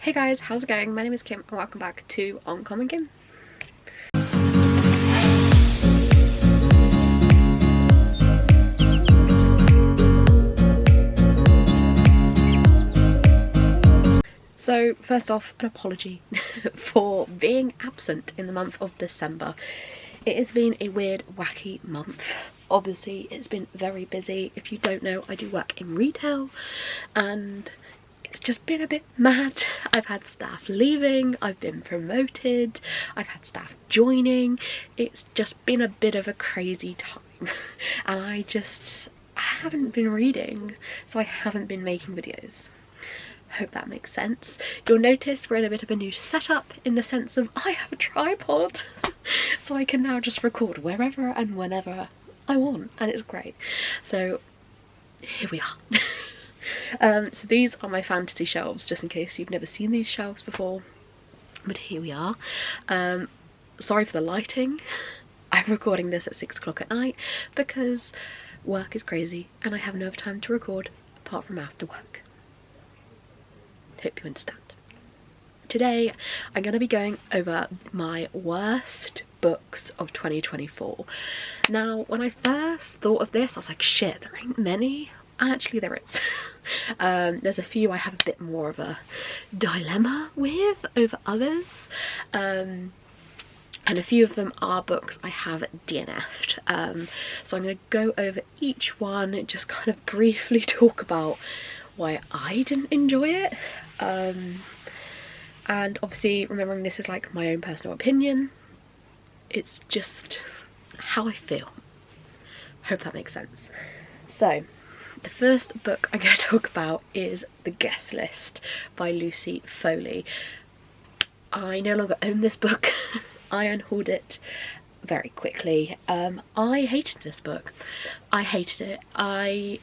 Hey guys, how's it going? My name is Kim and welcome back to Uncommonkim. So first off, an apology for being absent in the month of December. It has been a weird, wacky month. Obviously, it's been very busy. If you don't know, I do work in retail and it's just been a bit mad. I've had staff leaving, I've been promoted, I've had staff joining. It's just been a bit of a crazy time and I haven't been reading, so I haven't been making videos. Hope that makes sense. You'll notice we're in a bit of a new setup in the sense of I have a tripod so I can now just record wherever and whenever I want, and it's great. So here we are. So these are my fantasy shelves, just in case you've never seen these shelves before, but here we are. Sorry for the lighting. I'm recording this at 6 o'clock at night because work is crazy and I have no other time to record apart from after work. Hope you understand. Today I'm going to be going over my worst books of 2024. Now, when I first thought of this, I was like, shit, there ain't many. Actually, there is. There's a few I have a bit more of a dilemma with over others. And a few of them are books I have DNF'd. So I'm going to go over each one and just kind of briefly talk about why I didn't enjoy it. And obviously remembering this is like my own personal opinion. It's just how I feel. Hope that makes sense. So the first book I'm going to talk about is The Guest List by Lucy Foley. I no longer own this book. I unhauled it very quickly. I hated this book. I hated it. I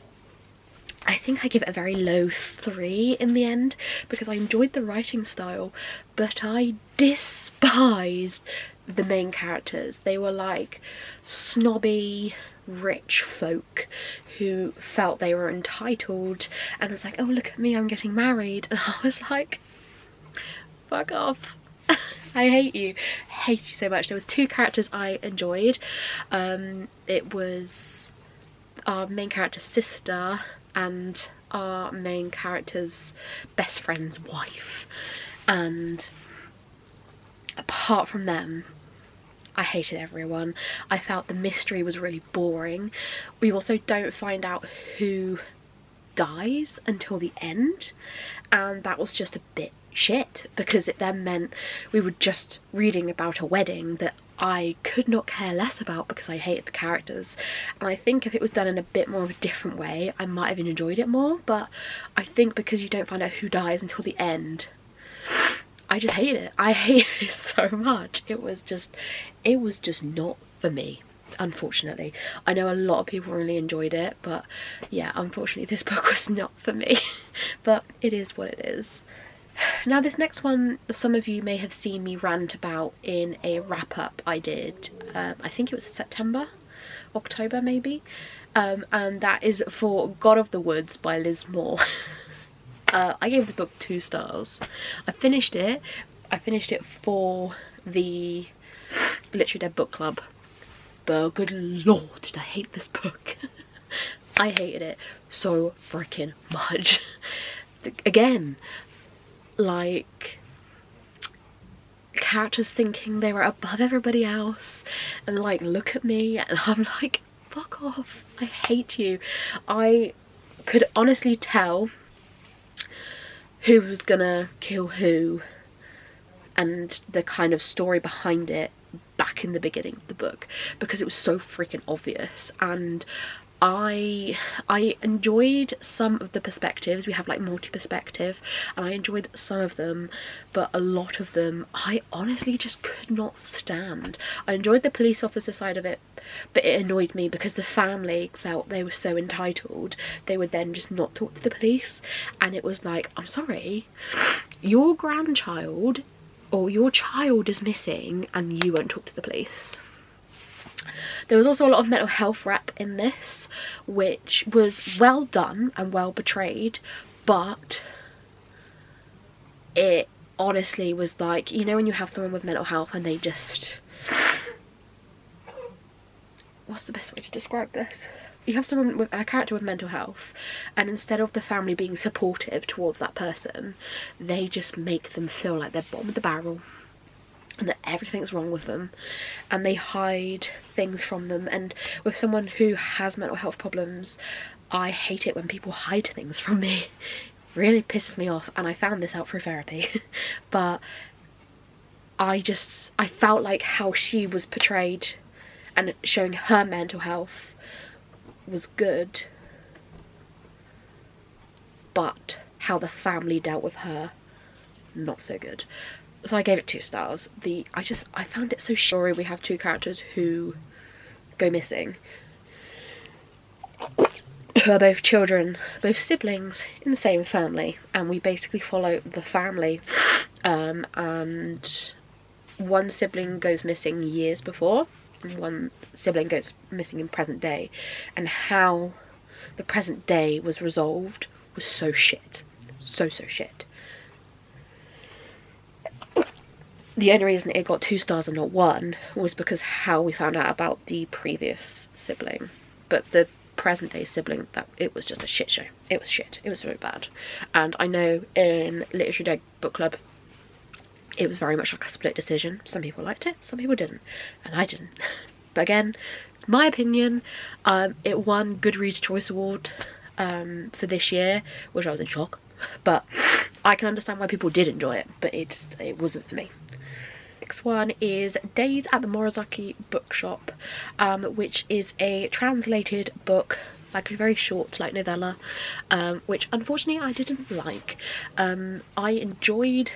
think I give it a very low 3 in the end because I enjoyed the writing style, but I despised the main characters. They were like snobby rich folk who felt they were entitled and was like, oh look at me, I'm getting married, and I was like, fuck off. I hate you. I hate you so much. There was 2 characters I enjoyed. It was our main character's sister and our main character's best friend's wife, and apart from them I hated everyone. I felt the mystery was really boring. We also don't find out who dies until the end, and that was just a bit shit because it then meant we were just reading about a wedding that I could not care less about because I hated the characters. And I think if it was done in a bit more of a different way I might have enjoyed it more, but I think because you don't find out who dies until the end, I just hate it. I hate it so much. It was just not for me, unfortunately. I know a lot of people really enjoyed it, but yeah, unfortunately this book was not for me. But it is what it is. Now this next one, some of you may have seen me rant about in a wrap-up I did, I think it was September, October maybe, and that is for God of the Woods by Liz Moore. I gave the book 2 stars. I finished it for the Literary Dead book club, but good lord did I hate this book. I hated it so freaking much. Again, like characters thinking they were above everybody else and like, look at me, and I'm like, fuck off, I hate you. I could honestly tell who was gonna kill who and the kind of story behind it back in the beginning of the book because it was so freaking obvious. And I enjoyed some of the perspectives. We have like multi-perspective and I enjoyed some of them, but a lot of them I honestly just could not stand. I enjoyed the police officer side of it, but it annoyed me because the family felt they were so entitled they would then just not talk to the police, and it was like, I'm sorry, your grandchild or your child is missing and you won't talk to the police. There was also a lot of mental health rep in this, which was well done and well portrayed, but it honestly was like, you know when you have someone with mental health and they just, what's the best way to describe this? You have someone with a character with mental health, and instead of the family being supportive towards that person, they just make them feel like they're bottom of the barrel and that everything's wrong with them, and they hide things from them. And with someone who has mental health problems, I hate it when people hide things from me. It really pisses me off, and I found this out through therapy. But I felt like how she was portrayed and showing her mental health was good, but how the family dealt with her, not so good. So I gave it 2 stars. I found it so showy. We have 2 characters who go missing, who are both children, both siblings in the same family, and we basically follow the family, and one sibling goes missing years before, and one sibling goes missing in present day, and how the present day was resolved was so shit. So shit. The only reason it got 2 stars and not 1 was because how we found out about the previous sibling. But the present day sibling, that it was just a shit show. It was shit. It was very bad. And I know in Literary Day Book Club, it was very much like a split decision. Some people liked it, some people didn't, and I didn't. But again, it's my opinion. It won Goodreads Choice Award for this year, which I was in shock. But I can understand why people did enjoy it, but it wasn't for me. Next one is Days at the Morizaki Bookshop, which is a translated book, like a very short light novella, which unfortunately I didn't like. I enjoyed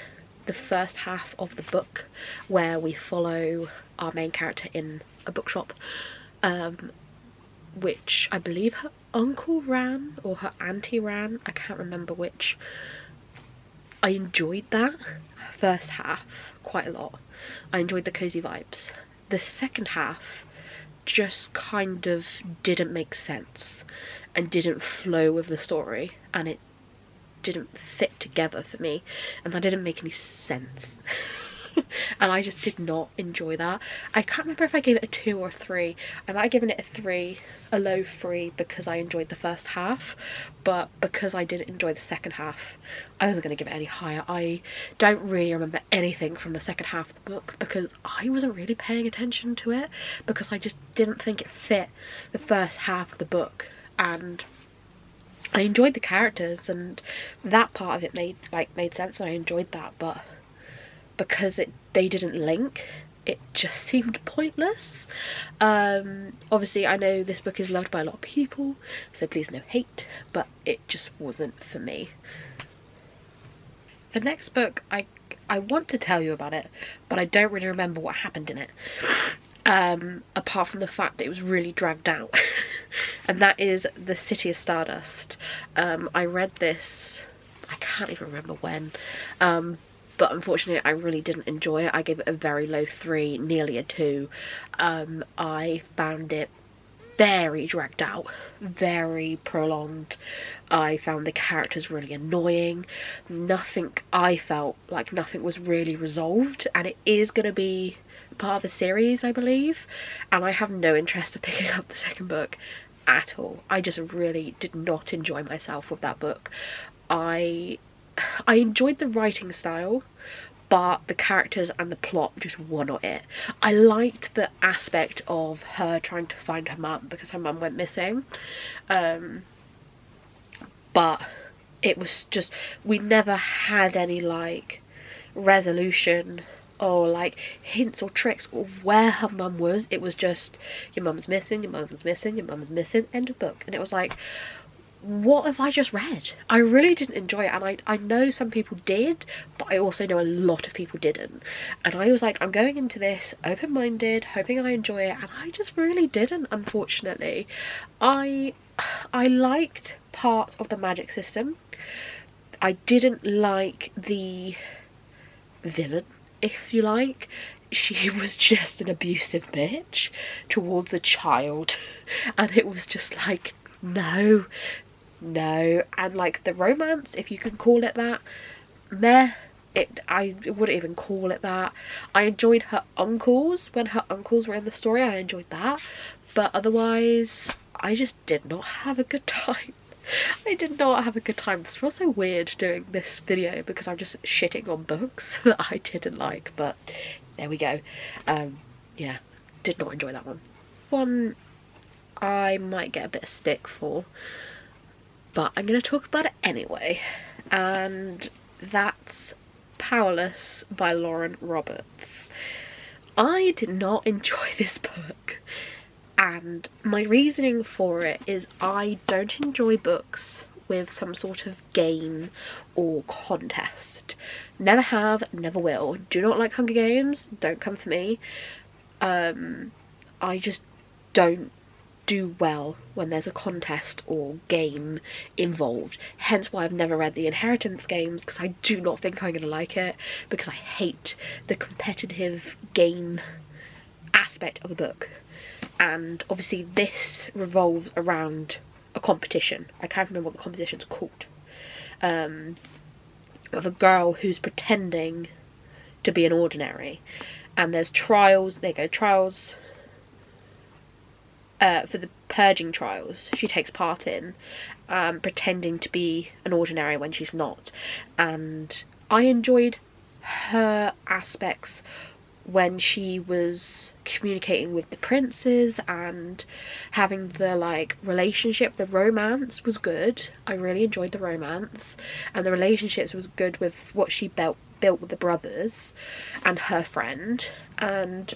the first half of the book where we follow our main character in a bookshop, which I believe her uncle ran or her auntie ran, I can't remember which. I enjoyed that first half quite a lot. I enjoyed the cozy vibes. The second half just kind of didn't make sense and didn't flow with the story, and it didn't fit together for me, and that didn't make any sense. And I just did not enjoy that. I can't remember if I gave it a 2 or a 3. I might have given it a 3, a low 3, because I enjoyed the first half, but because I didn't enjoy the second half, I wasn't going to give it any higher. I don't really remember anything from the second half of the book because I wasn't really paying attention to it, because I just didn't think it fit the first half of the book. And I enjoyed the characters and that part of it made sense, and I enjoyed that, but because they didn't link, it just seemed pointless. Obviously I know this book is loved by a lot of people, so please no hate, but it just wasn't for me. The next book, I want to tell you about it, but I don't really remember what happened in it, apart from the fact that it was really dragged out. And that is The City of Stardust. I read this, I can't even remember when, but unfortunately I really didn't enjoy it. I gave it a very low 3, nearly a 2. I found it very dragged out, very prolonged. I found the characters really annoying. I felt like nothing was really resolved, and it is going to be part of a series, I believe, and I have no interest in picking up the second book at all. I just really did not enjoy myself with that book. I enjoyed the writing style, but the characters and the plot just were not it. I liked the aspect of her trying to find her mum because her mum went missing, but it was just, we never had any like resolution or like hints or tricks of where her mum was. It was just, your mum's missing, your mum's missing, your mum's missing, end of book. And it was like, what have I just read? I really didn't enjoy it, and I know some people did, but I also know a lot of people didn't. And I was like, I'm going into this open-minded, hoping I enjoy it, and I just really didn't, unfortunately. I liked part of the magic system. I didn't like the villain, if you like. She was just an abusive bitch towards a child, and it was just like, no. And like the romance, if you can call it that, meh. I wouldn't even call it that. I enjoyed her uncles, when her uncles were in the story, I enjoyed that, but otherwise I just did not have a good time. I did not have a good time. This feels so weird doing this video because I'm just shitting on books that I didn't like, but there we go. Yeah, did not enjoy that one. One I might get a bit of stick for, but I'm going to talk about it anyway, and that's Powerless by Lauren Roberts. I did not enjoy this book, and my reasoning for it is I don't enjoy books with some sort of game or contest. Never have, never will. Do not like Hunger Games, don't come for me. I just don't do well when there's a contest or game involved, hence why I've never read the Inheritance games, because I do not think I'm going to like it, because I hate the competitive game aspect of a book. And obviously this revolves around a competition. I can't remember what the competition's called, of a girl who's pretending to be an ordinary, and there's trials. There go trials. For the purging trials she takes part in, pretending to be an ordinary when she's not, and I enjoyed her aspects when she was communicating with the princes and having the like relationship. The romance was good. I really enjoyed the romance, and the relationships was good with what she built with the brothers and her friend. And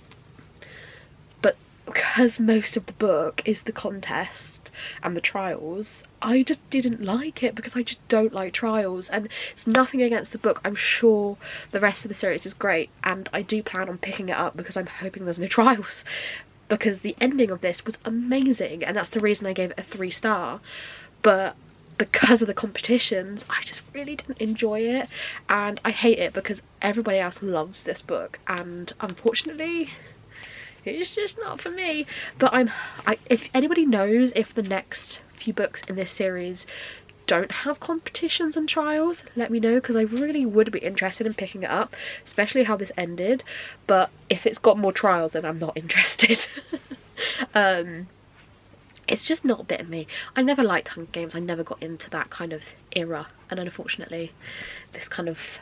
because most of the book is the contest and the trials, I just didn't like it because I just don't like trials. And it's nothing against the book. I'm sure the rest of the series is great, and I do plan on picking it up because I'm hoping there's no trials, because the ending of this was amazing, and that's the reason I gave it a 3-star. But because of the competitions, I just really didn't enjoy it, and I hate it because everybody else loves this book, and unfortunately it's just not for me. But if anybody knows if the next few books in this series don't have competitions and trials, let me know, because I really would be interested in picking it up, especially how this ended. But if it's got more trials, then I'm not interested. It's just not a bit of me. I never liked Hunger Games. I never got into that kind of era, and unfortunately this kind of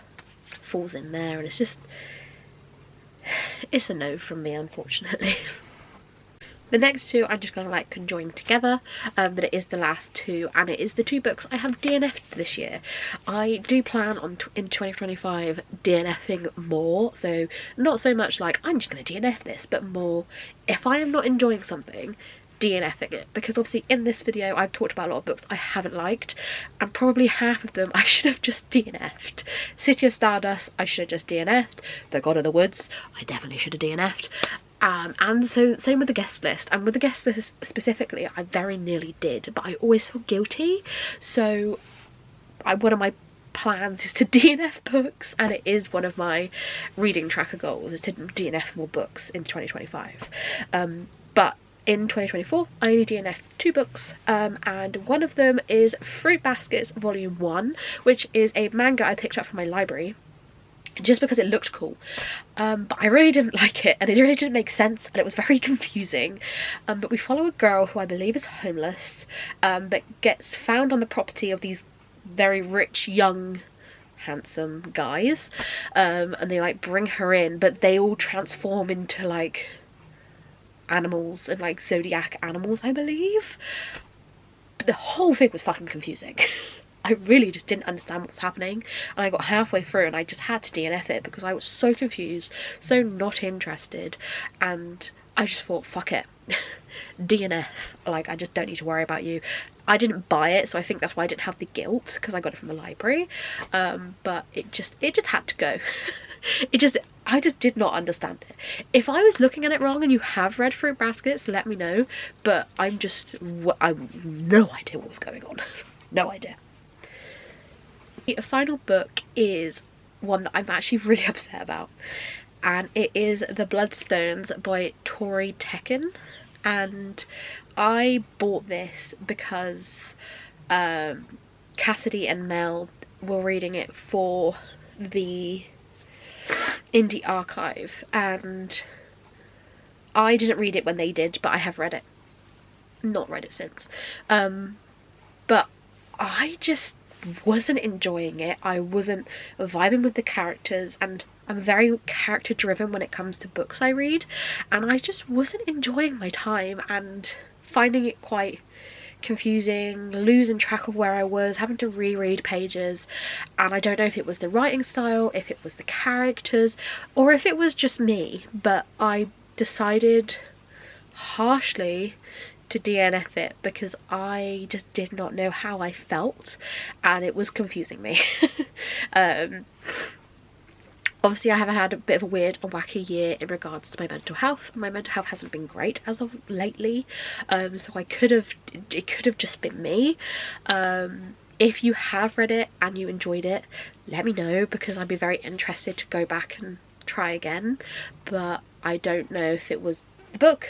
falls in there, and it's a no from me, unfortunately. The next two I'm just going to like conjoin together, but it is the last two, and it is the two books I have DNF'd this year. I do plan on in 2025 DNFing more, so not so much like I'm just going to DNF this, but more if I am not enjoying something, DNFing it, because obviously in this video I've talked about a lot of books I haven't liked, and probably half of them I should have just DNF'd. City of Stardust I should have just DNF'd. The God of the Woods I definitely should have DNF'd. And so same with the guest list, and with the guest list specifically I very nearly did, but I always feel guilty, so one of my plans is to DNF books, and it is one of my reading tracker goals, is to DNF more books in 2025. But in 2024 I only DNF'd 2 books, and one of them is Fruit Baskets Volume 1, which is a manga I picked up from my library just because it looked cool, but I really didn't like it, and it really didn't make sense, and it was very confusing. But we follow a girl who I believe is homeless, but gets found on the property of these very rich, young, handsome guys, and they like bring her in, but they all transform into like animals, and like zodiac animals I believe. But the whole thing was fucking confusing. I really just didn't understand what was happening, and I got halfway through and I just had to DNF it because I was so confused, so not interested, and I just thought, fuck it. DNF, like I just don't need to worry about you. I didn't buy it, so I think that's why I didn't have the guilt, because I got it from the library, but it just had to go. I just did not understand it. If I was looking at it wrong and you have read Fruit Baskets, let me know, but I have no idea what was going on. No idea. The final book is one that I'm actually really upset about, and it is The Bloodstones by Tori Tekken, and I bought this because Cassidy and Mel were reading it for the indie archive, and I didn't read it when they did, but I have read it. Not read it since. But I just wasn't enjoying it. I wasn't vibing with the characters, and I'm very character driven when it comes to books I read, and I just wasn't enjoying my time and finding it quite confusing, losing track of where I was, having to reread pages, and I don't know if it was the writing style, if it was the characters, or if it was just me, but I decided harshly to DNF it because I just did not know how I felt and it was confusing me. Obviously I have had a bit of a weird and wacky year in regards to my mental health. My mental health hasn't been great as of lately, so it could have just been me. If you have read it and you enjoyed it, let me know, because I'd be very interested to go back and try again, but I don't know if it was the book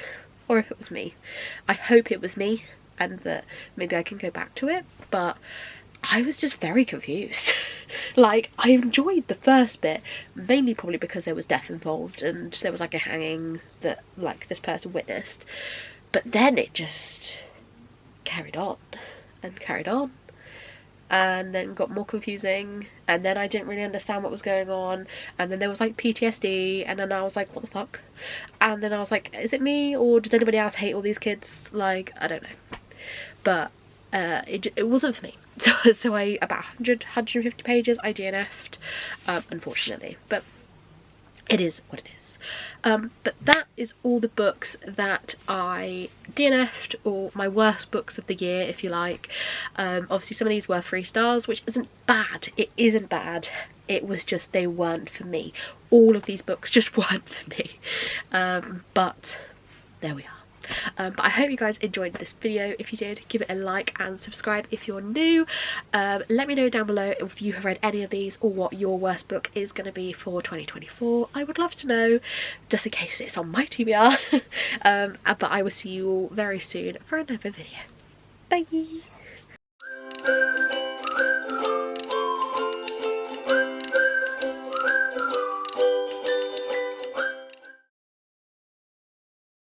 or if it was me. I hope it was me and that maybe I can go back to it, but I was just very confused. Like, I enjoyed the first bit, mainly probably because there was death involved and there was like a hanging that like this person witnessed, but then it just carried on and carried on, and then got more confusing, and then I didn't really understand what was going on, and then there was like PTSD, and then I was like, what the fuck? And then I was like, is it me, or does anybody else hate all these kids? Like, I don't know, but it wasn't for me. So I about 150 pages I DNF'd, unfortunately, but it is what it is. But that is all the books that I DNF'd, or my worst books of the year, if you like. Obviously some of these were 3 stars, which isn't bad. It isn't bad. It was just they weren't for me. All of these books just weren't for me. But there we are. But I hope you guys enjoyed this video. If you did, give it a like and subscribe if you're new. Let me know down below if you have read any of these or what your worst book is going to be for 2024. I would love to know, just in case it's on my TBR. But I will see you all very soon for another video. Bye!